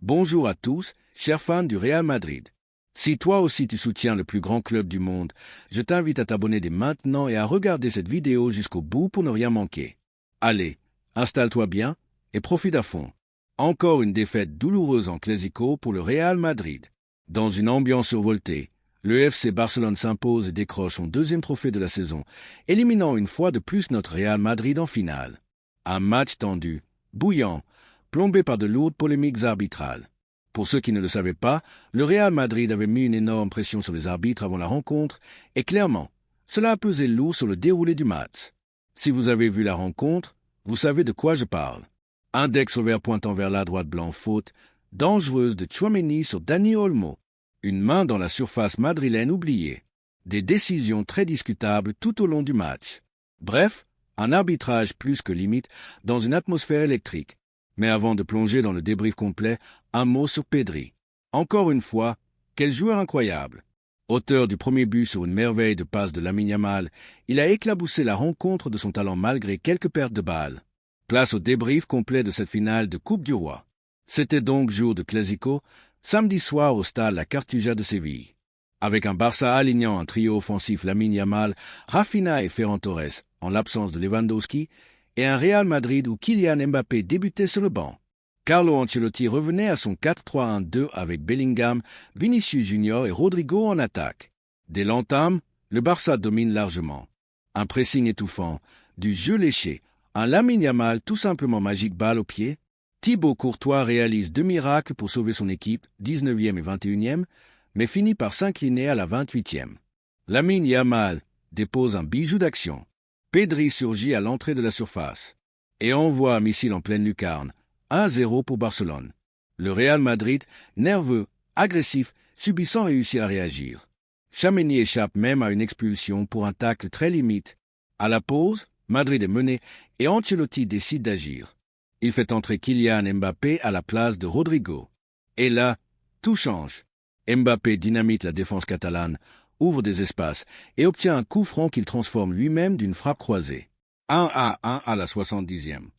Bonjour à tous, chers fans du Real Madrid. Si toi aussi tu soutiens le plus grand club du monde, je t'invite à t'abonner dès maintenant et à regarder cette vidéo jusqu'au bout pour ne rien manquer. Allez, installe-toi bien et profite à fond. Encore une défaite douloureuse en Clásico pour le Real Madrid. Dans une ambiance survoltée, le FC Barcelone s'impose et décroche son deuxième trophée de la saison, éliminant une fois de plus notre Real Madrid en finale. Un match tendu, bouillant, plombé par de lourdes polémiques arbitrales. Pour ceux qui ne le savaient pas, le Real Madrid avait mis une énorme pression sur les arbitres avant la rencontre, et clairement, cela a pesé lourd sur le déroulé du match. Si vous avez vu la rencontre, vous savez de quoi je parle. Index revers pointant vers la droite blanc faute, dangereuse de Tchouaméni sur Dani Olmo. Une main dans la surface madrilène oubliée. Des décisions très discutables tout au long du match. Bref, un arbitrage plus que limite dans une atmosphère électrique. Mais avant de plonger dans le débrief complet, un mot sur Pedri. Encore une fois, quel joueur incroyable. Auteur du premier but sur une merveille de passe de Lamine Yamal, il a éclaboussé la rencontre de son talent malgré quelques pertes de balles. Place au débrief complet de cette finale de Coupe du Roi. C'était donc jour de Clásico, samedi soir au stade La Cartuja de Séville. Avec un Barça alignant un trio offensif Lamine Yamal, Rafinha et Ferran Torres, en l'absence de Lewandowski, et un Real Madrid où Kylian Mbappé débutait sur le banc. Carlo Ancelotti revenait à son 4-3-1-2 avec Bellingham, Vinicius Junior et Rodrigo en attaque. Dès l'entame, le Barça domine largement. Un pressing étouffant, du jeu léché, un Lamine Yamal tout simplement magique balle au pied. Thibaut Courtois réalise deux miracles pour sauver son équipe, 19e et 21e, mais finit par s'incliner à la 28e. Lamine Yamal dépose un bijou d'action. Pedri surgit à l'entrée de la surface et envoie un missile en pleine lucarne, 1-0 pour Barcelone. Le Real Madrid, nerveux, agressif, subit sans réussir à réagir. Tchouaméni échappe même à une expulsion pour un tacle très limite. À la pause, Madrid est mené et Ancelotti décide d'agir. Il fait entrer Kylian Mbappé à la place de Rodrigo. Et là, tout change. Mbappé dynamite la défense catalane, ouvre des espaces et obtient un coup franc qu'il transforme lui-même d'une frappe croisée. 1-1 à la 70e.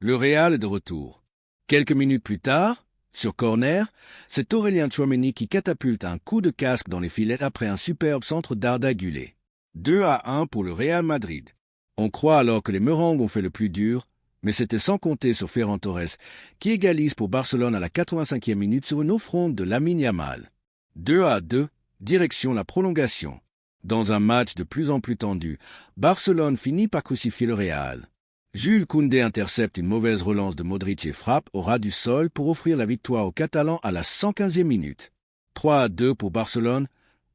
Le Real est de retour. Quelques minutes plus tard, sur corner, c'est Aurélien Tchouaméni qui catapulte un coup de casque dans les filets après un superbe centre d'Arda Güler. 2-1 pour le Real Madrid. On croit alors que les Merengues ont fait le plus dur, mais c'était sans compter sur Ferran Torres, qui égalise pour Barcelone à la 85e minute sur une offrande de Lamine Yamal. 2-2, direction la prolongation. Dans un match de plus en plus tendu, Barcelone finit par crucifier le Real. Jules Koundé intercepte une mauvaise relance de Modric et frappe au ras du sol pour offrir la victoire aux Catalans à la 115e minute. 3-2 pour Barcelone,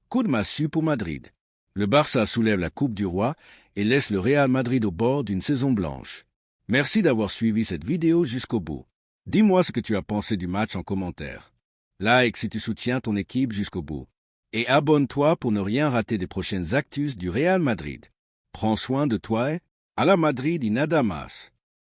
coup de massue pour Madrid. Le Barça soulève la Coupe du Roi et laisse le Real Madrid au bord d'une saison blanche. Merci d'avoir suivi cette vidéo jusqu'au bout. Dis-moi ce que tu as pensé du match en commentaire. Like si tu soutiens ton équipe jusqu'au bout. Et abonne-toi pour ne rien rater des prochaines actus du Real Madrid. Prends soin de toi et à la Madrid y nada más.